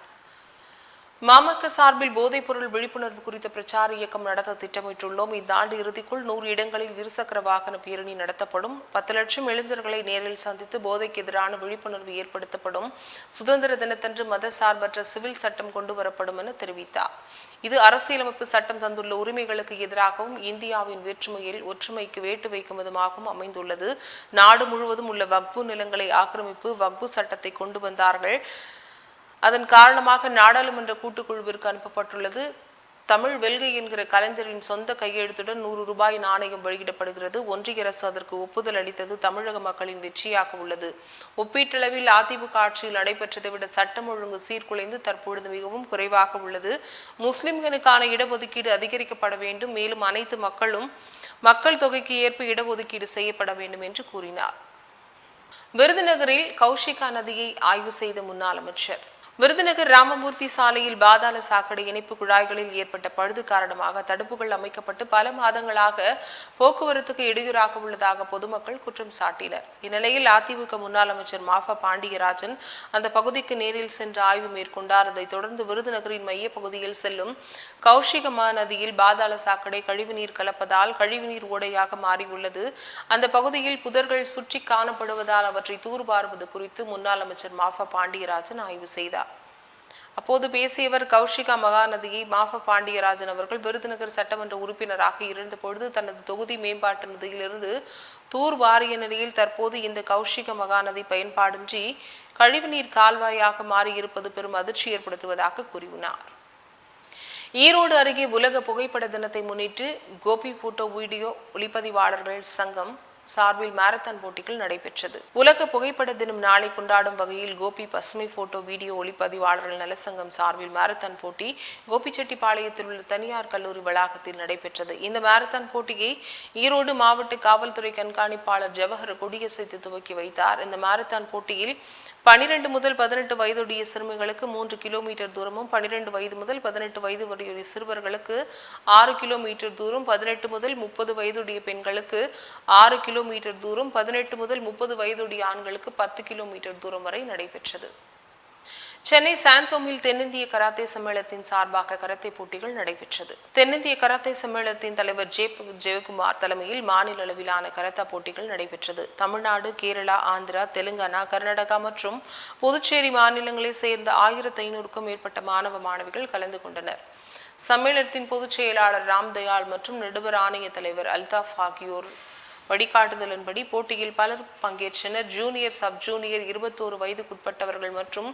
மாமக சார்பில் போதைப் பொருள் விழிப்புணர்வு குறித்த பிரச்சார இயக்கம் நடத்த திட்டமிட்டுள்ளோம். இந்த ஆண்டு இறுதிக்குள் 100 இடங்களில் இருசக்கர வாகன பேரணி நடத்தப்படும். 10 லட்சம் இளைஞர்களை நேரில் சந்தித்து போதைக்கு எதிரான விழிப்புணர்வு ஏற்படுத்தப்படும். சுதந்திர தினத்தன்று மத சார்பற்ற சிவில் சட்டம் கொண்டு வரப்படும் என தெரிவித்தார். இது அரசியலமைப்பு சட்டம் தந்துள்ள உரிமைகளுக்கு எதிராகவும் இந்தியாவின் வேற்றுமையில் ஒற்றுமைக்கு வேட்டு வைக்கும் விதமாகவும் அமைந்துள்ளது. நாடு முழுவதும் உள்ள வக்பு நிலங்களை ஆக்கிரமிப்பு வக்பு சட்டத்தை கொண்டு வந்தார்கள். அதன் காரணமாக நாடாளுமன்ற கூட்டுக்குழுவிற்கு அனுப்பப்பட்டுள்ளது. தமிழ் வெல்கை என்கிற கலைஞரின் சொந்த கையெழுத்துடன் 100 ரூபாய் நாணயம் வெளியிடப்படுகிறது. ஒன்றிய அரசு அதற்கு ஒப்புதல் அளித்தது தமிழக மக்களின் வெற்றியாக உள்ளது. ஒப்பீட்டளவில் அதிமுக ஆட்சியில் நடைபெற்றதை விட சட்டம் ஒழுங்கு சீர்குலைந்து தற்பொழுது மிகவும் குறைவாக உள்ளது. முஸ்லிம்களுக்கான இடஒதுக்கீடு அதிகரிக்கப்பட வேண்டும். மேலும் அனைத்து மக்கள் தொகைக்கு ஏற்ப இடஒதுக்கீடு செய்யப்பட வேண்டும் என்று கூறினார். விருதுநகரில் கௌஷிகா நதியை ஆய்வு செய்த முன்னாள் அமைச்சர். விருதுநகர் ராமமூர்த்தி சாலையில் பாதாள சாக்கடை இணைப்பு குழாய்களில் ஏற்பட்ட பழுது காரணமாக தடுப்புகள் அமைக்கப்பட்டு பல மாதங்களாக போக்குவரத்துக்கு இடையூறாக உள்ளதாக பொதுமக்கள் குற்றம் சாட்டினர். இந்நிலையில் அதிமுக முன்னாள் அமைச்சர் மாஃபா பாண்டியராஜன் அந்த பகுதிக்கு நேரில் சென்று ஆய்வு மேற்கொண்டார். அதைத் தொடர்ந்து விருதுநகரின் மைய பகுதியில் செல்லும் கௌஷிகமா நதியில் பாதாள சாக்கடை கழிவுநீர் கலப்பதால் கழிவுநீர் ஓடையாக மாறியுள்ளது. அந்த பகுதியில் புதர்கள் சுற்றி காணப்படுவதால் அவற்றை தூர்வாருவது குறித்து முன்னாள் அமைச்சர் மாஃபா பாண்டியராஜன் ஆய்வு செய்தார். அப்போது பேசியவர் கௌஷிகா மகாநதியை மாஃபா பாண்டியராஜன் அவர்கள் விருதுநகர் சட்டமன்ற உறுப்பினராக இருந்தபொழுது தனது தொகுதி மேம்பாட்டு நிதியிலிருந்து தூர் வாரிய நிலையில் தற்போது இந்த கௌஷிக மகாநதி பயன்பாடின்றி கழிவுநீர் கால்வாயாக மாறியிருப்பது பெரும் அதிர்ச்சி ஏற்படுத்துவதாக கூறினார். ஈரோடு அருகே உலக புகைப்பட தினத்தை முன்னிட்டு கோபி போட்டோ வீடியோ ஒளிப்பதிவாளர்கள் சங்கம் சார்பில் மாரத்தான் போட்டிகள் நடைபெற்றது. உலக புகைப்பட தினம் நாளை கொண்டாடும் வகையில் கோபி பசுமை போட்டோ வீடியோ ஒளிப்பதிவாளர்கள் நலசங்கம் சார்பில் மாரத்தான் போட்டி கோபிச்செட்டிப்பாளையத்தில் உள்ள தனியார் கல்லூரி வளாகத்தில் நடைபெற்றது. இந்த மாரத்தான் போட்டியை ஈரோடு மாவட்ட காவல்துறை கண்காணிப்பாளர் ஜவஹர் கொடியசைத்து துவக்கி வைத்தார். இந்த மாரத்தான் போட்டியில் 12 முதல் 18 வயதுடைய சிறுமிகளுக்கு 3 கிலோமீட்டர் தூரமும் 12 வயது முதல் 18 வயது வரையுடைய சிறுவர்களுக்கு 6 கிலோமீட்டர் தூரம் 18 முதல் 30 வயதுடைய பெண்களுக்கு 6 கிலோமீட்டர் தூரம் 18 முதல் 30 வயதுடைய ஆண்களுக்கு 10 கிலோமீட்டர் தூரம் வரை நடைபெற்றது. சென்னை சாந்தோமில் தென்னிந்திய கராத்தே சம்மேளனத்தின் சார்பாக கராத்தே போட்டிகள் நடைபெற்றது. தென்னிந்திய கராத்தே சம்மேளனத்தின் தலைவர் ஜெயக்குமார் தலைமையில் மாநில அளவிலான கராத்தே போட்டிகள் நடைபெற்றது. தமிழ்நாடு, கேரளா, ஆந்திரா, தெலுங்கானா, கர்நாடகா மற்றும் புதுச்சேரி மாநிலங்களைச் சேர்ந்த 1500க்கும் மேற்பட்ட மாணவ மாணவிகள் கலந்து கொண்டனர். சம்மேளனத்தின் பொதுச் செயலாளர் ராம்தயாள் மற்றும் நடுவர் ஆணைய தலைவர் அல்தாஃப் ஆகியோர் வழிகாட்டுதலின்படி போட்டியில் பலர் பங்கேற்றனர். ஜூனியர், சப் ஜூனியர், 21 வயதுக்குட்பட்டவர்கள் மற்றும்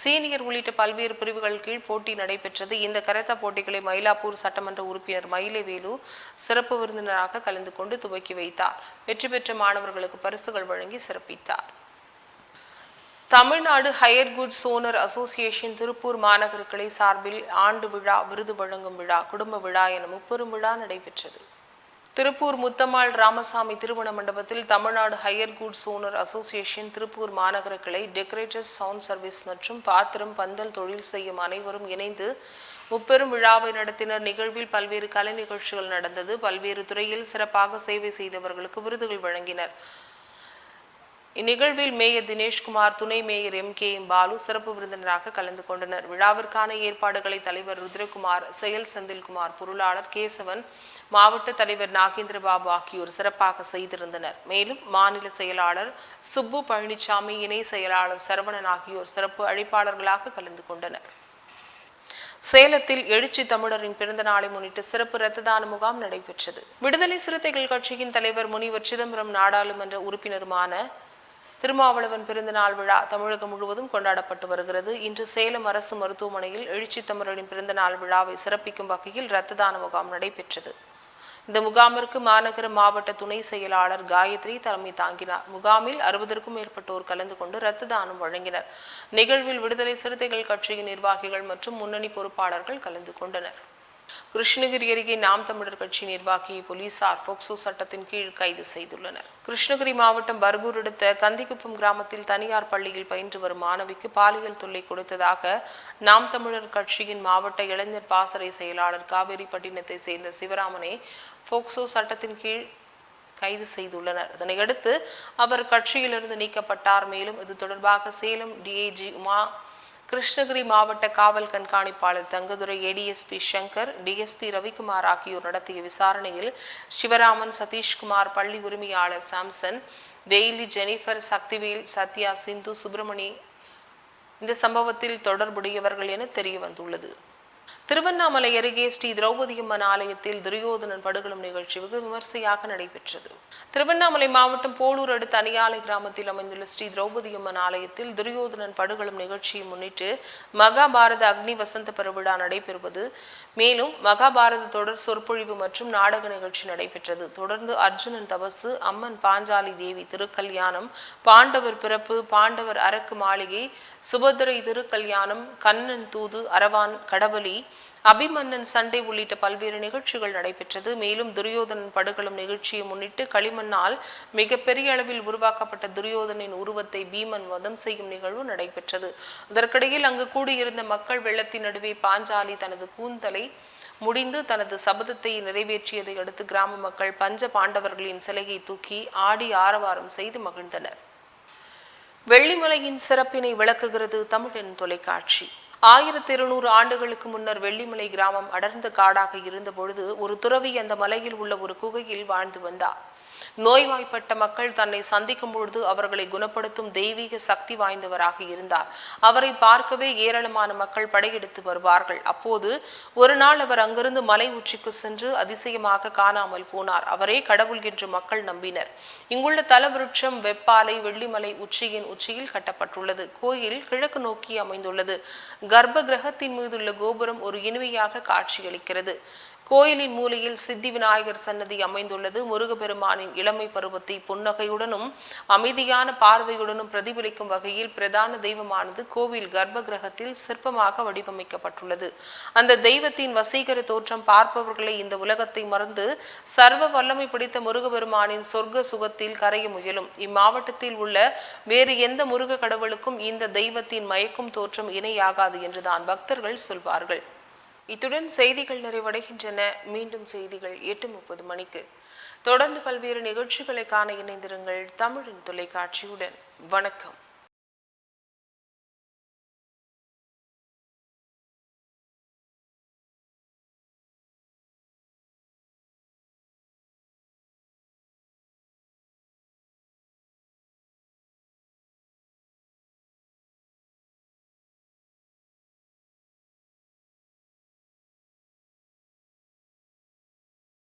சீனியர் உள்ளிட்ட பல்வேறு பிரிவுகள் கீழ் போட்டி நடைபெற்றது. இந்த கராத்தே போட்டிகளை மயிலாப்பூர் சட்டமன்ற உறுப்பினர் மயிலவேலு சிறப்பு விருந்தினராக கலந்து கொண்டு துவக்கி வைத்தார். வெற்றி பெற்ற மாணவர்களுக்கு பரிசுகள் வழங்கி சிறப்பித்தார். Tamil Nadu hire goods owner association Tiruppur மாநகர கிளை சார்பில் ஆண்டு விழா, விருது வழங்கும் விழா, குடும்ப விழா என முப்பெரும் விழா நடைபெற்றது. திருப்பூர் முத்தம்மாள் ராமசாமி திருமண மண்டபத்தில் Tamil Nadu hire goods owner association Tiruppur மாநகர கிளை டெக்கரேட்டர்ஸ், சவுண்ட் சர்வீஸ் மற்றும் பாத்திரம், பந்தல் தொழில் செய்யும் அனைவரும் இணைந்து முப்பெரும் விழாவை நடத்தினர். நிகழ்வில் பல்வேறு கலை நிகழ்ச்சிகள் நடந்தது. பல்வேறு துறையில் சிறப்பாக சேவை செய்தவர்களுக்கு விருதுகள் வழங்கினர். இந்நிகழ்வில் மேயர் தினேஷ்குமார், துணை மேயர் MKM பாலு சிறப்பு விருந்தினராக கலந்து கொண்டனர். விழாவிற்கான ஏற்பாடுகளை தலைவர் ருத்ரகுமார், செயல் செந்தில்குமார், பொருளாளர் கேசவன், மாவட்ட தலைவர் நாகேந்திரபாபு ஆகியோர் சிறப்பாக செய்திருந்தனர். மேலும் மாநில செயலாளர் சுப்பு பழனிசாமி, இணை செயலாளர் சரவணன் ஆகியோர் சிறப்பு அழைப்பாளர்களாக கலந்து கொண்டனர். சேலத்தில் எழுச்சி தமிழரின் பிறந்த நாளை முன்னிட்டு சிறப்பு இரத்த தான முகாம் நடைபெற்றது. விடுதலை சிறுத்தைகள் கட்சியின் தலைவர் முனிவர் சிதம்பரம், நாடாளுமன்ற உறுப்பினருமான திருமாவளவன் பிறந்த நாள் விழா தமிழகம் முழுவதும் கொண்டாடப்பட்டு வருகிறது. இன்று சேலம் அரசு மருத்துவமனையில் எழுச்சி தமிழரின் பிறந்த நாள் விழாவை சிறப்பிக்கும் வகையில் இரத்த தான முகாம் நடைபெற்றது. இந்த முகாமிற்கு மாநகர மாவட்ட துணை செயலாளர் காயத்ரி தலைமை தாங்கினார். முகாமில் 60க்கும் மேற்பட்டோர் கலந்து கொண்டு இரத்த தானம் வழங்கினர். நிகழ்வில் விடுதலை சிறுத்தைகள் கட்சியின் நிர்வாகிகள் மற்றும் முன்னணி பொறுப்பாளர்கள் கலந்து கொண்டனர். கிருஷ்ணகிரி அருகே நாம் தமிழர் கட்சி நிர்வாகியை போலீசார் போக்சோ சட்டத்தின் கீழ் கைது செய்துள்ளனர். கிருஷ்ணகிரி மாவட்டம் பர்கூர் அடுத்த கந்திக்குப்பம் கிராமத்தில் தனியார் பள்ளியில் பயின்று வரும் மாணவிக்கு பாலியல் தொல்லை கொடுத்ததாக நாம் தமிழர் கட்சியின் மாவட்ட இளைஞர் பாசறை செயலாளர் காவேரிப்பட்டினத்தை சேர்ந்த சிவராமனை போக்சோ சட்டத்தின் கீழ் கைது செய்துள்ளனர். இதனையடுத்து அவர் கட்சியிலிருந்து நீக்கப்பட்டார். மேலும் இது தொடர்பாக சேலம் DIG உமா, கிருஷ்ணகிரி மாவட்ட காவல் கண்காணிப்பாளர் தங்கதுரை, ADSP சங்கர், DSP ரவிக்குமார் ஆகியோர் நடத்திய விசாரணையில் சிவராமன், சதீஷ்குமார், பள்ளி உரிமையாளர் சாம்சன், டெய்லி, ஜெனிஃபர், சக்திவேல், சத்யா, சிந்து, சுப்பிரமணி இந்த சம்பவத்தில் தொடர்புடையவர்கள் என தெரிய வந்துள்ளது. திருவண்ணாமலை அருகே ஸ்ரீ திரௌபதி அம்மன் ஆலயத்தில் துரியோதனன் படுகொலும் நிகழ்ச்சி வெகு விமர்சையாக நடைபெற்றது. திருவண்ணாமலை மாவட்டம் போலூர் அடுத்த அணியாலை கிராமத்தில் அமைந்துள்ள ஸ்ரீ திரௌபதி அம்மன் ஆலயத்தில் துரியோதனன் படுகொலும் நிகழ்ச்சியை முன்னிட்டு மகாபாரத அக்னி வசந்த பெருவிழா நடைபெறுவது, மேலும் மகாபாரத தொடர் சொற்பொழிவு மற்றும் நாடக நிகழ்ச்சி நடைபெற்றது. தொடர்ந்து அர்ஜுனன் தபசு, அம்மன் பாஞ்சாலி தேவி திருக்கல்யாணம், பாண்டவர் பிறப்பு, பாண்டவர் அரக்கு மாளிகை, சுபத்திரை திருக்கல்யாணம், கண்ணன் தூது, அரவான் கடவலி, அபிமன்னன் சண்டை உள்ளிட்ட பல்வேறு நிகழ்ச்சிகள் நடைபெற்றது. மேலும் துரியோதனன் படுகளம் நிகழ்ச்சியை முன்னிட்டு களிமண்ணால் மிகப்பெரிய அளவில் உருவாக்கப்பட்ட துரியோதனின் உருவத்தை பீமன் வதம் செய்யும் நிகழ்வு நடைபெற்றது. அதற்கிடையில் அங்கு கூடியிருந்த மக்கள் வெள்ளத்தின் நடுவே பாஞ்சாலி தனது கூந்தலை முடிந்து தனது சபதத்தை நிறைவேற்றியதை அடுத்து கிராம மக்கள் பஞ்ச பாண்டவர்களின் சிலையை தூக்கி ஆடி ஆரவாரம் செய்து மகிழ்ந்தனர். வெள்ளிமலையின் சிறப்பினை விளக்குகிறது தமிழன் தொலைக்காட்சி. 1200 ஆண்டுகளுக்கு முன்னர் வெள்ளிமலை கிராமம் அடர்ந்த காடாக இருந்த பொழுது ஒரு துறவி அந்த மலையில் உள்ள ஒரு குகையில் வாழ்ந்து வந்தார். நோய்வாய்ப்பட்ட மக்கள் தன்னை சந்திக்கும் பொழுது அவர்களை குணப்படுத்தும் தெய்வீக சக்தி வாய்ந்தவராக இருந்தார். அவரை பார்க்கவே ஏராளமான மக்கள் படையெடுத்து வருவார்கள். அப்போது ஒரு நாள் அவர் அங்கிருந்து மலை உச்சிக்கு சென்று அதிசயமாக காணாமல் போனார். அவரே கடவுள் என்று மக்கள் நம்பினர். இங்குள்ள தலவிருட்சம் வெப்பாலை வெள்ளிமலை உச்சியின் உச்சியில் கட்டப்பட்டுள்ளது. கோயில் கிழக்கு நோக்கி அமைந்துள்ளது. கர்ப்ப கிரகத்தின் மீதுள்ள கோபுரம் ஒரு இனிமையாக காட்சியளிக்கிறது. கோயிலின் மூலையில் சித்தி விநாயகர் சன்னதி அமைந்துள்ளது. முருகப்பெருமானின் இளமை பருவத்தை புன்னகையுடனும் அமைதியான பார்வையுடனும் பிரதிபலிக்கும் வகையில் பிரதான தெய்வமானது கோவில் கர்ப்ப கிரகத்தில் சிற்பமாக வடிவமைக்கப்பட்டுள்ளது. அந்த தெய்வத்தின் வசீகர தோற்றம் பார்ப்பவர்களை இந்த உலகத்தை மறந்து சர்வ வல்லமை பிடித்த முருகப்பெருமானின் சொர்க்க சுகத்தில் கரைய முயலும். இம்மாவட்டத்தில் உள்ள வேறு எந்த முருக கடவுளுக்கும் இந்த தெய்வத்தின் மயக்கும் தோற்றம் இணையாகாது என்றுதான் பக்தர்கள் சொல்வார்கள். இத்துடன் செய்திகள் நிறைவடைகின்றன. மீண்டும் செய்திகள் 8:30 மணிக்கு. தொடர்ந்து பல்வேறு நிகழ்ச்சிகளை காண இணைந்திருங்கள் தமிழின் தொலைக்காட்சியுடன். வணக்கம்.